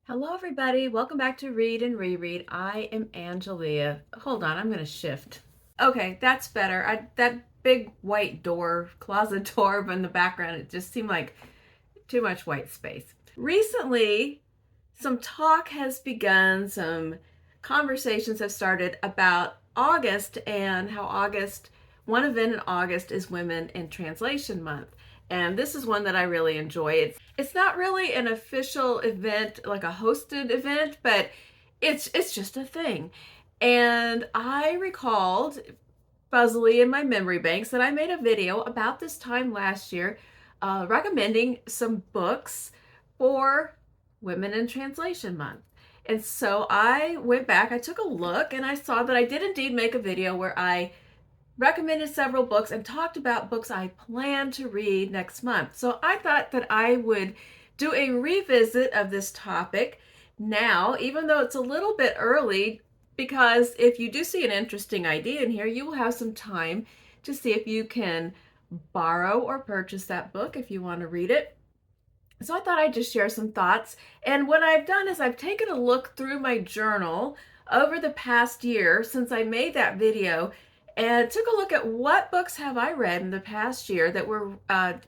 Hello, everybody. Welcome back to Read and Reread. I am Angelia. Hold on, I'm going to shift. Okay, that's better. That big white door, closet door in the background, it just seemed like too much white space. Recently, some talk has begun, some conversations have started about August and how one event in August is Women in Translation Month. And this is one that I really enjoy. It's not really an official event, like a hosted event, but it's just a thing. And I recalled fuzzily in my memory banks that I made a video about this time last year recommending some books for Women in Translation Month. And so I went back, I took a look, and I saw that I did indeed make a video where I recommended several books and talked about books I plan to read next month. So I thought that I would do a revisit of this topic now, even though it's a little bit early, because if you do see an interesting idea in here, you will have some time to see if you can borrow or purchase that book if you want to read it. So I thought I'd just share some thoughts. And what I've done is I've taken a look through my journal over the past year since I made that video and took a look at what books have I read in the past year that were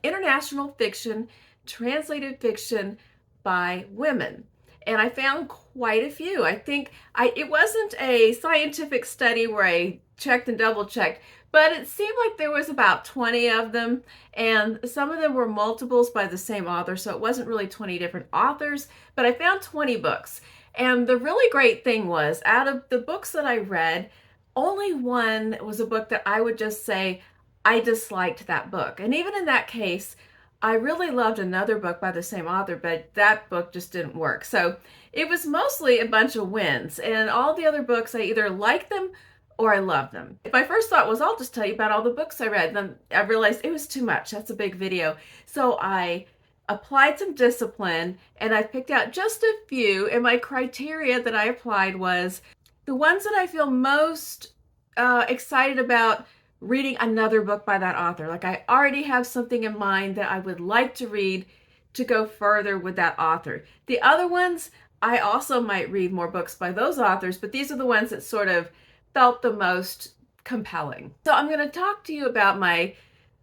international fiction, translated fiction by women. And I found quite a few. I think it wasn't a scientific study where I checked and double checked, but it seemed like there was about 20 of them, and some of them were multiples by the same author, so it wasn't really 20 different authors, but I found 20 books. And the really great thing was, out of the books that I read, only one was a book that I would just say I disliked that book. And even in that case, I really loved another book by the same author, but that book just didn't work. So it was mostly a bunch of wins, and all the other books, I either liked them or I loved them. My first thought was, I'll just tell you about all the books I read. Then I realized it was too much. That's a big video. So I applied some discipline, and I picked out just a few, and my criteria that I applied was the ones that I feel most excited about reading another book by that author. Like I already have something in mind that I would like to read to go further with that author. The other ones, I also might read more books by those authors, but these are the ones that sort of felt the most compelling. So I'm going to talk to you about my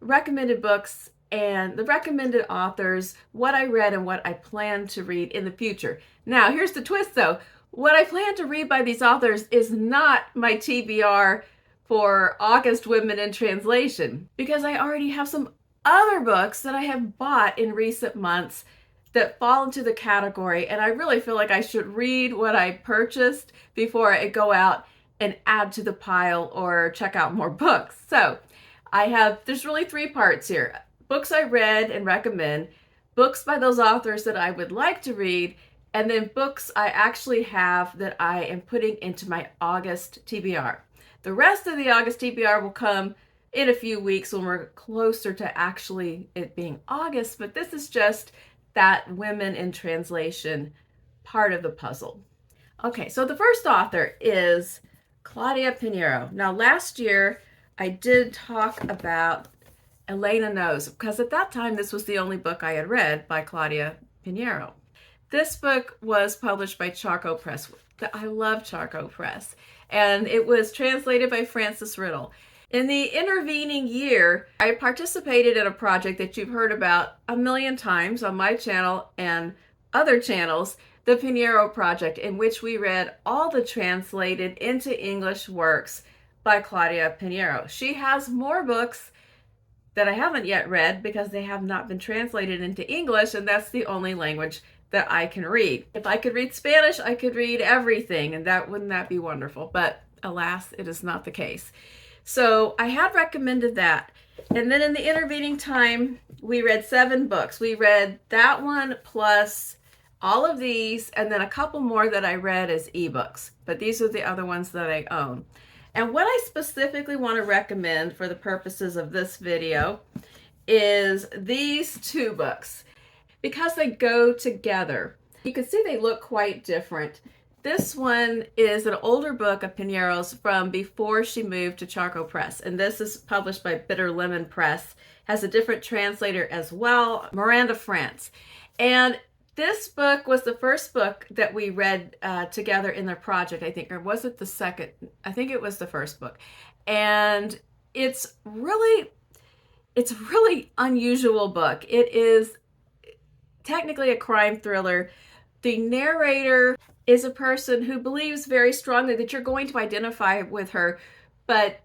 recommended books and the recommended authors, what I read and what I plan to read in the future. Now, here's the twist though. What I plan to read by these authors is not my TBR for August Women in Translation, because I already have some other books that I have bought in recent months that fall into the category, and I really feel like I should read what I purchased before I go out and add to the pile or check out more books. So there's really three parts here. Books I read and recommend, books by those authors that I would like to read, and then books I actually have that I am putting into my August TBR. The rest of the August TBR will come in a few weeks when we're closer to actually it being August, but this is just that Women in Translation part of the puzzle. Okay, so the first author is Claudia Piñeiro. Now, last year I did talk about Elena Knows, because at that time this was the only book I had read by Claudia Piñeiro. This book was published by Charco Press. I love Charco Press. And it was translated by Frances Riddle. In the intervening year, I participated in a project that you've heard about a million times on my channel and other channels, the Pineiro Project, in which we read all the translated into English works by Claudia Piñeiro. She has more books that I haven't yet read because they have not been translated into English, and that's the only language that I can read. If I could read Spanish, I could read everything, and wouldn't that be wonderful? But alas, it is not the case. So I had recommended that. And then in the intervening time, we read 7 books. We read that one plus all of these, and then a couple more that I read as ebooks. But these are the other ones that I own. And what I specifically want to recommend for the purposes of this video is these 2 books, because they go together. You can see they look quite different. This one is an older book of Piñeiro's from before she moved to Charco Press, and this is published by Bitter Lemon Press. Has a different translator as well, Miranda, France. And This book was the first book that we read together in the project, I think, or was it the second? I think it was the first book. And it's a really unusual book. It is technically a crime thriller. The narrator is a person who believes very strongly that you're going to identify with her, but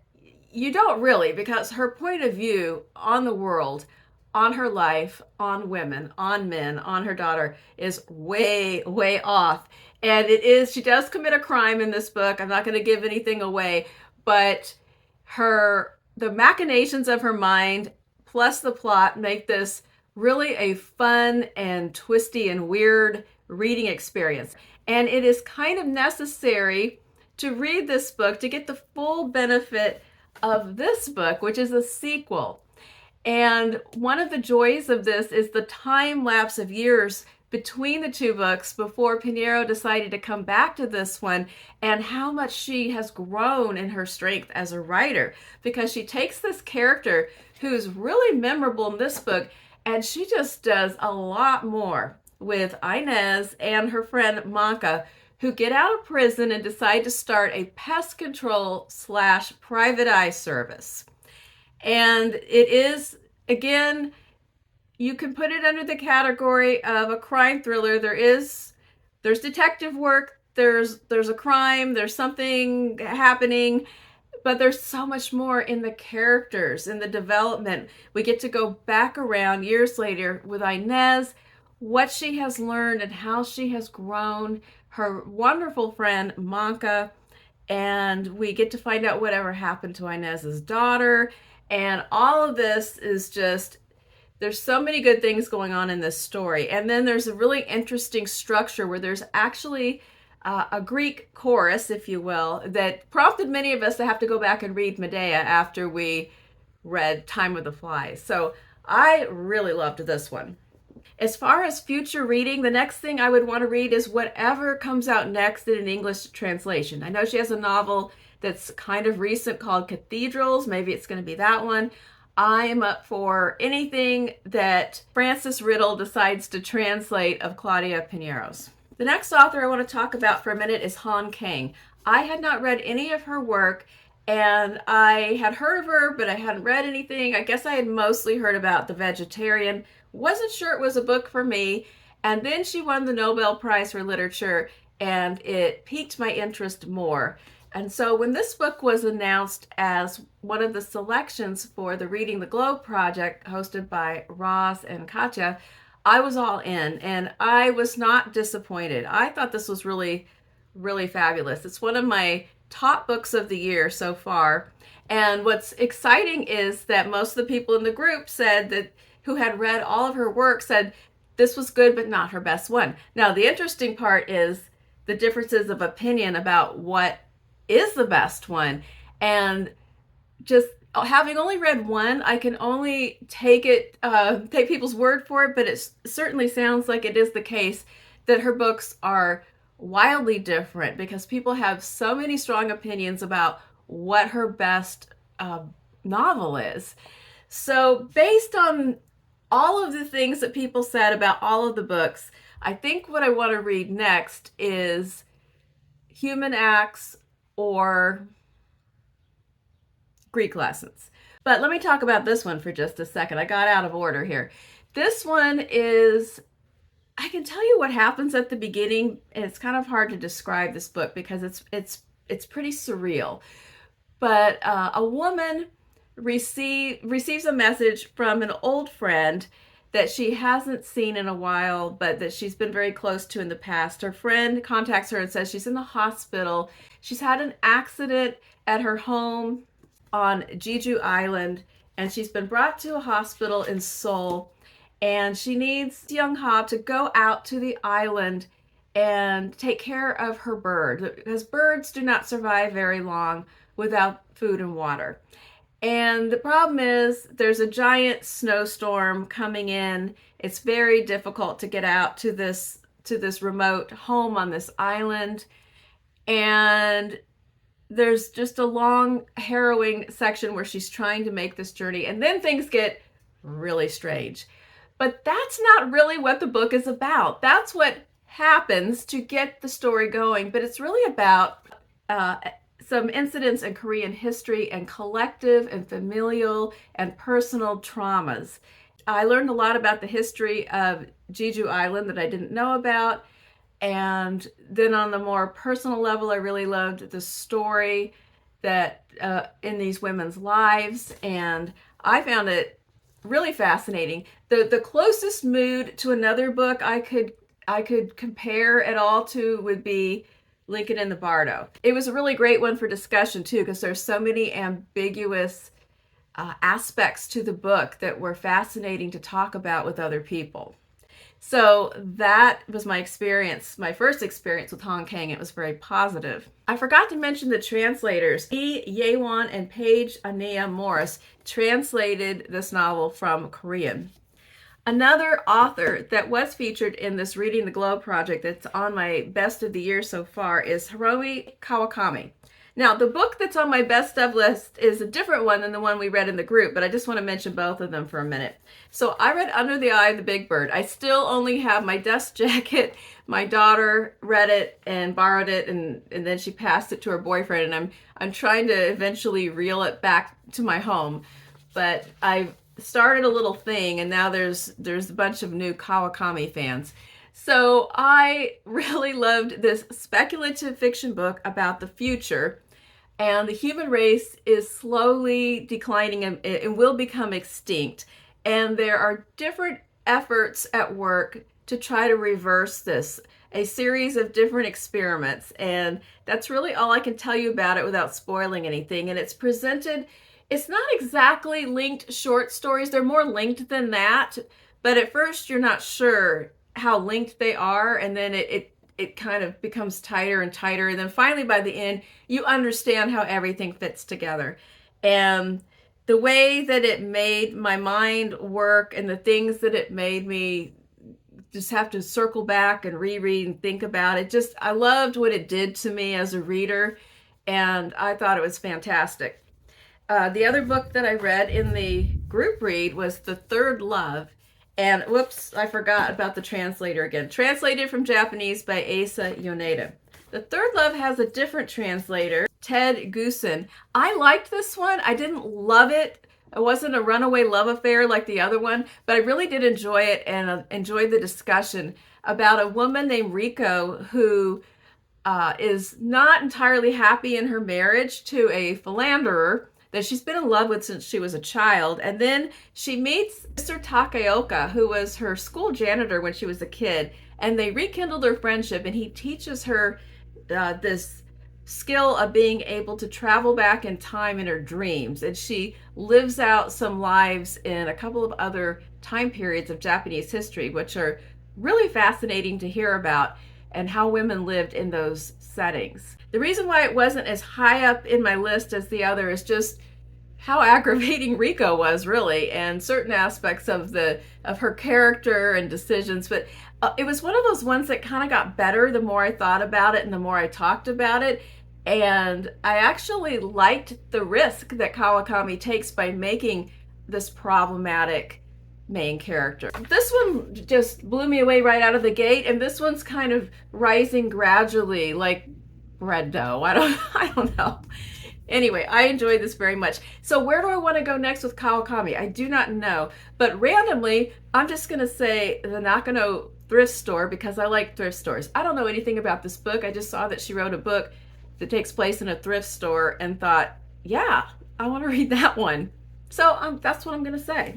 you don't really, because her point of view on the world, on her life, on women, on men, on her daughter is way, way off. And she does commit a crime in this book. I'm not going to give anything away, but the machinations of her mind plus the plot make this really a fun and twisty and weird reading experience. And it is kind of necessary to read this book to get the full benefit of this book, which is a sequel. And one of the joys of this is the time lapse of years between the two books before Pineiro decided to come back to this one, and how much she has grown in her strength as a writer, because she takes this character who's really memorable in this book and she just does a lot more with Inez and her friend Manka, who get out of prison and decide to start a pest control / private eye service. And it is, again, you can put it under the category of a crime thriller. There's detective work, there's a crime, there's something happening, but there's so much more in the characters, in the development. We get to go back around years later with Inez, what she has learned and how she has grown, her wonderful friend Manka, and we get to find out whatever happened to Inez's daughter. And all of this is just, there's so many good things going on in this story. And then there's a really interesting structure where there's actually a Greek chorus, if you will, that prompted many of us to have to go back and read Medea after we read Time of the Flies. So I really loved this one. As far as future reading, the next thing I would want to read is whatever comes out next in an English translation. I know she has a novel that's kind of recent called Cathedrals. Maybe it's going to be that one. I am up for anything that Frances Riddle decides to translate of Claudia Piñeiro's. The next author I want to talk about for a minute is Kang. I had not read any of her work, and I had heard of her, but I hadn't read anything. I guess I had mostly heard about The Vegetarian. Wasn't sure it was a book for me. And then she won the Nobel Prize for Literature, and it piqued my interest more. And so when this book was announced as one of the selections for the Reading the Globe project hosted by Roz and Katja, I was all in, and I was not disappointed. I thought this was really, really fabulous. It's one of my top books of the year so far. And what's exciting is that most of the people in the group said that, who had read all of her work, said this was good, but not her best one. Now, the interesting part is the differences of opinion about what is the best one. And just having only read one, I can only take people's word for it, but it certainly sounds like it is the case that her books are wildly different, because people have so many strong opinions about what her best novel is. So based on all of the things that people said about all of the books, I think what I want to read next is Human Acts or Greek Lessons. But let me talk about this one for just a second. I got out of order here. This one is, I can tell you what happens at the beginning, and it's kind of hard to describe this book because it's pretty surreal. But a woman receives a message from an old friend that she hasn't seen in a while, but that she's been very close to in the past. Her friend contacts her and says she's in the hospital. She's had an accident at her home on Jeju Island, and she's been brought to a hospital in Seoul, and she needs Young Ha to go out to the island and take care of her bird, because birds do not survive very long without food and water. And the problem is there's a giant snowstorm coming in. It's very difficult to get out to this remote home on this island. And there's just a long, harrowing section where she's trying to make this journey. And then things get really strange. But that's not really what the book is about. That's what happens to get the story going, but it's really about some incidents in Korean history and collective and familial and personal traumas. I learned a lot about the history of Jeju Island that I didn't know about. And then on the more personal level, I really loved the story that in these women's lives. And I found it really fascinating. The closest mood to another book I could compare at all to would be Lincoln in the Bardo. It was a really great one for discussion too, because there's so many ambiguous aspects to the book that were fascinating to talk about with other people. So that was my experience, my first experience with Hong Kong. It was very positive. I forgot to mention the translators. Yaewon and Paige Aniyah Morris translated this novel from Korean. Another author that was featured in this Reading the Globe project that's on my best of the year so far is Hiromi Kawakami. Now, the book that's on my best of list is a different one than the one we read in the group, but I just want to mention both of them for a minute. So I read Under the Eye of the Big Bird. I still only have my dust jacket. My daughter read it and borrowed it, and then she passed it to her boyfriend, and I'm trying to eventually reel it back to my home. But I've started a little thing, and now there's a bunch of new Kawakami fans. So I really loved this speculative fiction book about the future, and the human race is slowly declining and will become extinct. And there are different efforts at work to try to reverse this, a series of different experiments. And that's really all I can tell you about it without spoiling anything. And it's presented, it's not exactly linked short stories. They're more linked than that. But at first you're not sure how linked they are, and then it kind of becomes tighter and tighter, and then finally by the end you understand how everything fits together. And the way that it made my mind work and the things that it made me just have to circle back and reread and think about it, just I loved what it did to me as a reader, and I thought it was fantastic. The other book that I read in the group read was The Third Love. And whoops, I forgot about the translator again. Translated from Japanese by Asa Yoneda. The Third Love has a different translator, Ted Goossen. I liked this one. I didn't love it. It wasn't a runaway love affair like the other one, but I really did enjoy it and enjoyed the discussion about a woman named Riko who is not entirely happy in her marriage to a philanderer that she's been in love with since she was a child. And then she meets Mr. Takaoka, who was her school janitor when she was a kid, and they rekindle their friendship, and he teaches her this skill of being able to travel back in time in her dreams. And she lives out some lives in a couple of other time periods of Japanese history, which are really fascinating to hear about, and how women lived in those settings. The reason why it wasn't as high up in my list as the other is just how aggravating Riko was, really, and certain aspects of her character and decisions. But it was one of those ones that kind of got better the more I thought about it and the more I talked about it. And I actually liked the risk that Kawakami takes by making this problematic main character. This one just blew me away right out of the gate, and this one's kind of rising gradually like bread dough. I don't know. Anyway, I enjoyed this very much. So where do I want to go next with Kawakami? I do not know. But randomly, I'm just going to say the Nakano thrift store because I like thrift stores. I don't know anything about this book. I just saw that she wrote a book that takes place in a thrift store and thought, yeah, I want to read that one. So that's what I'm going to say.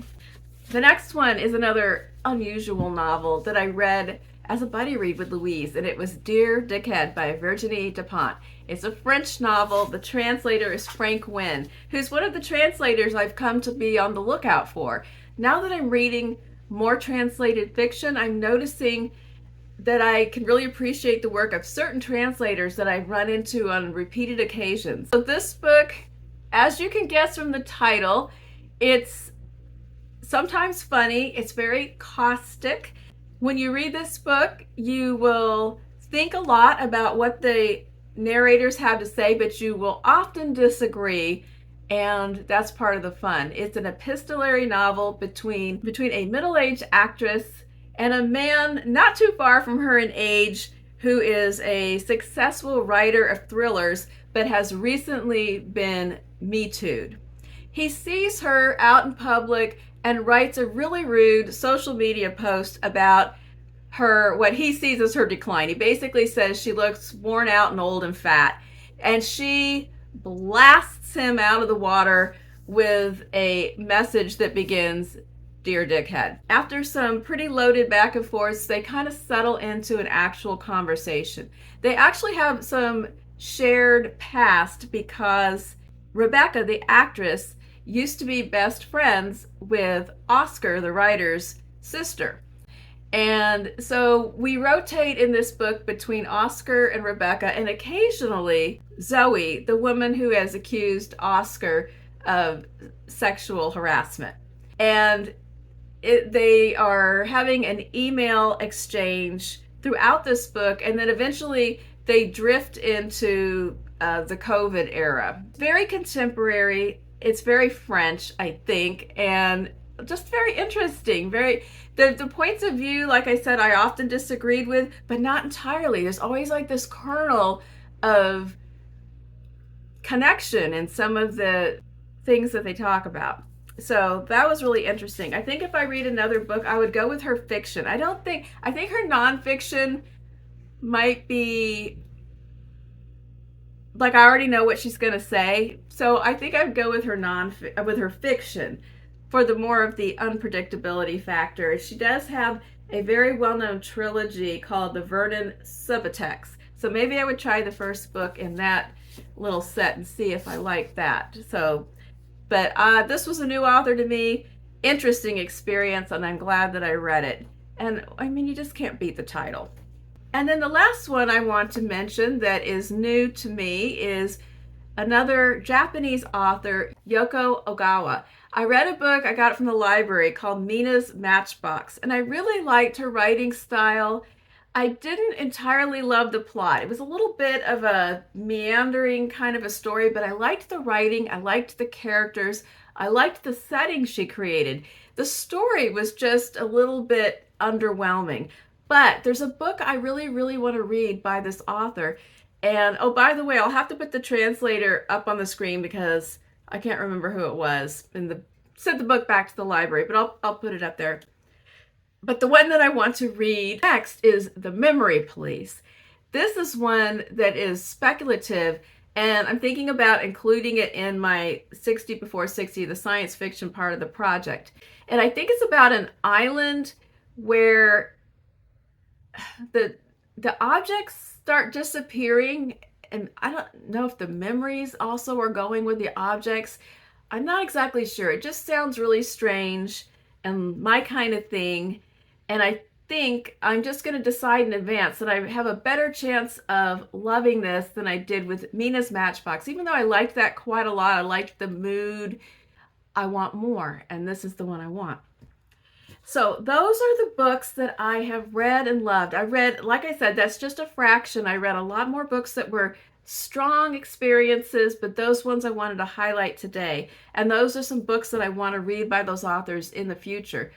The next one is another unusual novel that I read as a buddy read with Louise, and it was Dear Dickhead by Virginie Despentes. It's a French novel. The translator is Frank Wynne, who's one of the translators I've come to be on the lookout for. Now that I'm reading more translated fiction, I'm noticing that I can really appreciate the work of certain translators that I've run into on repeated occasions. So this book, as you can guess from the title, it's sometimes funny. It's very caustic. When you read this book, you will think a lot about what the narrators have to say, but you will often disagree and that's part of the fun. It's an epistolary novel between a middle-aged actress and a man not too far from her in age who is a successful writer of thrillers but has recently been Me Too'd. He sees her out in public and writes a really rude social media post about her, what he sees as her decline. He basically says she looks worn out and old and fat, and she blasts him out of the water with a message that begins, "Dear Dickhead." After some pretty loaded back and forths, they kind of settle into an actual conversation. They actually have some shared past because Rebecca, the actress, used to be best friends with Oscar, the writer's sister. And so we rotate in this book between Oscar and Rebecca, and occasionally Zoe, the woman who has accused Oscar of sexual harassment. And they are having an email exchange throughout this book, and then eventually they drift into the COVID era. Very contemporary. It's very French, I think, and just very interesting. The points of view, like I said, I often disagreed with, but not entirely. There's always like this kernel of connection in some of the things that they talk about. So that was really interesting. I think if I read another book, I would go with her fiction. I think her nonfiction might be, like, I already know what she's going to say. So I think I'd go with her fiction for the more of the unpredictability factor. She does have a very well-known trilogy called the Vernon Subutex. So maybe I would try the first book in that little set and see if I like that. So, but this was a new author to me. Interesting experience, and I'm glad that I read it. And I mean, you just can't beat the title. And then the last one I want to mention that is new to me is another Japanese author, Yoko Ogawa. I read a book, I got it from the library, called Mina's Matchbox, and I really liked her writing style. I didn't entirely love the plot. It was a little bit of a meandering kind of a story, but I liked the writing, I liked the characters, I liked the setting she created. The story was just a little bit underwhelming. But there's a book I really, really want to read by this author. And, oh, by the way, I'll have to put the translator up on the screen because I can't remember who it was. Sent the book back to the library, but I'll put it up there. But the one that I want to read next is The Memory Police. This is one that is speculative, and I'm thinking about including it in my 60 before 60, the science fiction part of the project. And I think it's about an island where the objects start disappearing, and I don't know if the memories also are going with the objects. I'm not exactly sure. It just sounds really strange and my kind of thing, and I think I'm just going to decide in advance that I have a better chance of loving this than I did with Mina's Matchbox. Even though I liked that quite a lot, I liked the mood, I want more, and this is the one I want. So those are the books that I have read and loved. I read, like I said, that's just a fraction. I read a lot more books that were strong experiences, but those ones I wanted to highlight today. And those are some books that I want to read by those authors in the future.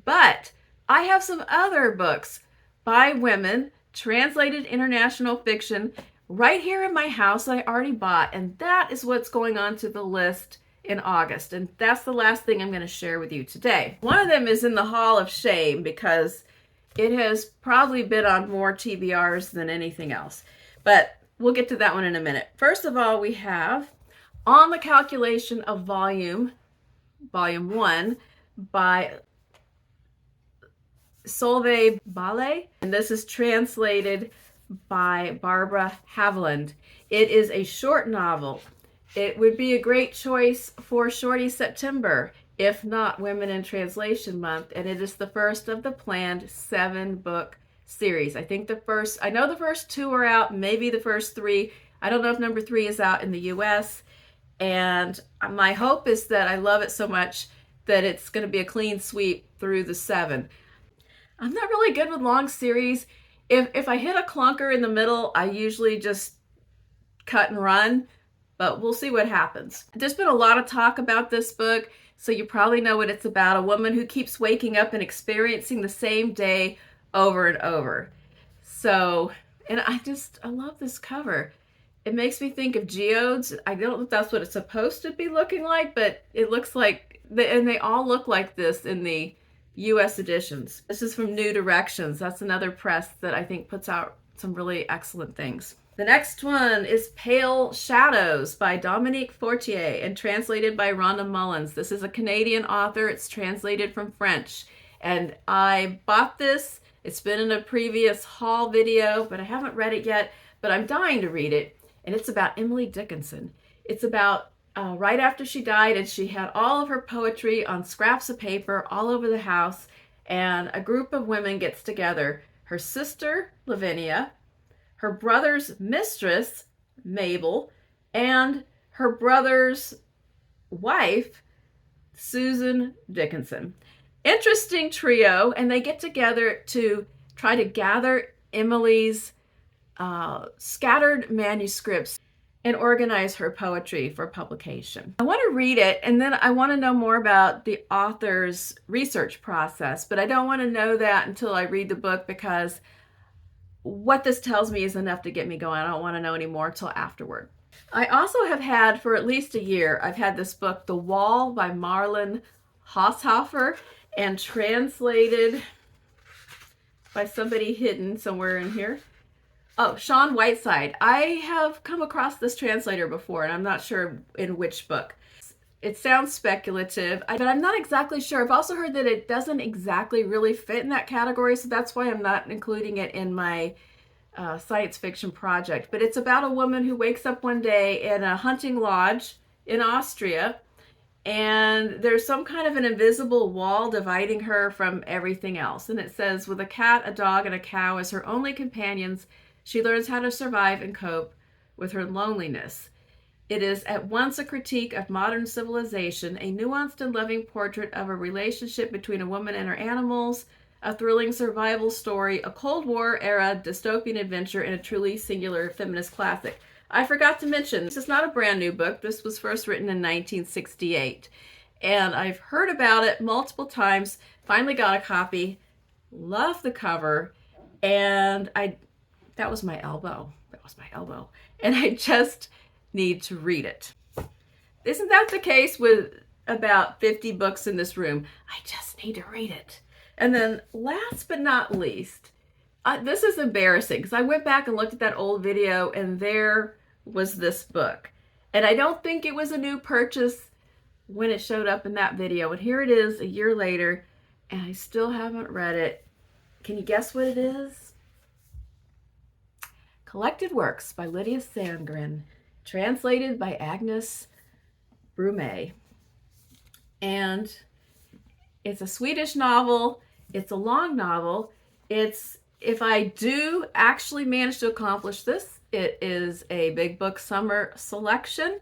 But I have some other books by women, translated international fiction, right here in my house that I already bought. And that is what's going on to the list in August, and that's the last thing I'm going to share with you today. One of them is in the Hall of Shame because it has probably been on more TBRs than anything else, but we'll get to that one in a minute. First of all, we have On the Calculation of Volume 1 by Solvej Balle, and this is translated by Barbara Haveland. It is a short novel. It would be a great choice for Shorty September, if not Women in Translation Month, and it is the first of the planned 7-book series. I know the first 2 are out, maybe the first 3. I don't know if number 3 is out in the US, and my hope is that I love it so much that it's going to be a clean sweep through the 7. I'm not really good with long series. If I hit a clunker in the middle, I usually just cut and run. but we'll see what happens. There's been a lot of talk about this book, so you probably know what it's about. A woman who keeps waking up and experiencing the same day over and over. So, and I love this cover. It makes me think of geodes. I don't know if that's what it's supposed to be looking like, but it looks like, and they all look like this in the US editions. This is from New Directions. That's another press that I think puts out some really excellent things. The next one is Pale Shadows by Dominique Fortier and translated by Rhonda Mullins. This is a Canadian author. It's translated from French. And I bought this. It's been in a previous haul video, but I haven't read it yet, but I'm dying to read it. And it's about Emily Dickinson. It's about right after she died, and she had all of her poetry on scraps of paper all over the house, and a group of women gets together. Her sister, Lavinia, her brother's mistress, Mabel, and her brother's wife, Susan Dickinson. Interesting trio, and they get together to try to gather Emily's scattered manuscripts and organize her poetry for publication. I want to read it, and then I want to know more about the author's research process, but I don't want to know that until I read the book, because what this tells me is enough to get me going. I don't want to know any more until afterward. I also have had, for at least a year, I've had this book, The Wall by Marlen Hoshaufer, and translated by somebody hidden somewhere in here. Oh, Shaun Whiteside. I have come across this translator before, and I'm not sure in which book. It sounds speculative, but I'm not exactly sure. I've also heard that it doesn't exactly really fit in that category, so that's why I'm not including it in my science fiction project. But it's about a woman who wakes up one day in a hunting lodge in Austria, and there's some kind of an invisible wall dividing her from everything else. And it says, with a cat, a dog, and a cow as her only companions, she learns how to survive and cope with her loneliness. It is at once a critique of modern civilization, a nuanced and loving portrait of a relationship between a woman and her animals, a thrilling survival story, a Cold War era dystopian adventure, and a truly singular feminist classic. I forgot to mention, this is not a brand new book. This was first written in 1968. And I've heard about it multiple times, finally got a copy, love the cover, and that was my elbow. And I just need to read it. Isn't that the case with about 50 books in this room? I just need to read it. And then last but not least, this is embarrassing because I went back and looked at that old video and there was this book. And I don't think it was a new purchase when it showed up in that video. And here it is a year later and I still haven't read it. Can you guess what it is? Collected Works by Lydia Sandgren, translated by Agnes Brume. And it's a Swedish novel. It's a long novel. If I do actually manage to accomplish this, it is a big book summer selection.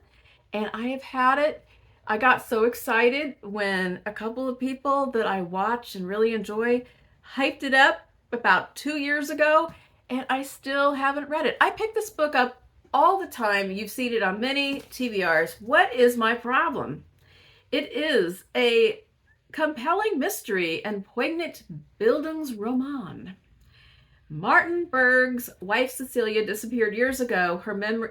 And I have had it. I got so excited when a couple of people that I watch and really enjoy hyped it up about 2 years ago, and I still haven't read it. I pick this book up all the time. You've seen it on many TBRs. What is my problem? It is a compelling mystery and poignant Bildungsroman. Martin Berg's wife Cecilia disappeared years ago.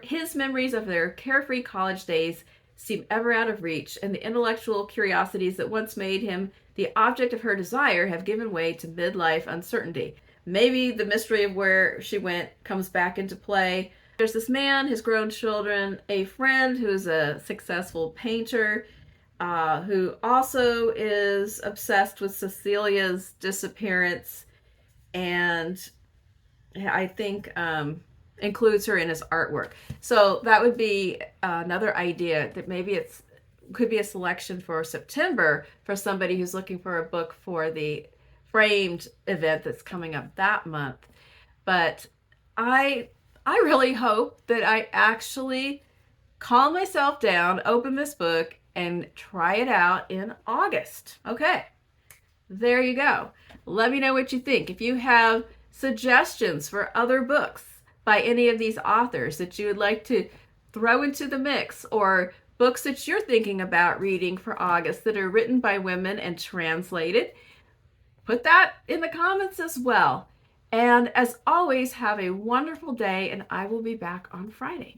His memories of their carefree college days seem ever out of reach, and the intellectual curiosities that once made him the object of her desire have given way to midlife uncertainty. Maybe the mystery of where she went comes back into play. There's this man, his grown children, a friend who's a successful painter, who also is obsessed with Cecilia's disappearance, and I think includes her in his artwork. So that would be another idea, that maybe could be a selection for September for somebody who's looking for a book for the framed event that's coming up that month. But I really hope that I actually calm myself down, open this book, and try it out in August. Okay, there you go. Let me know what you think. If you have suggestions for other books by any of these authors that you would like to throw into the mix, or books that you're thinking about reading for August that are written by women and translated. Put that in the comments as well. And as always, have a wonderful day, and I will be back on Friday.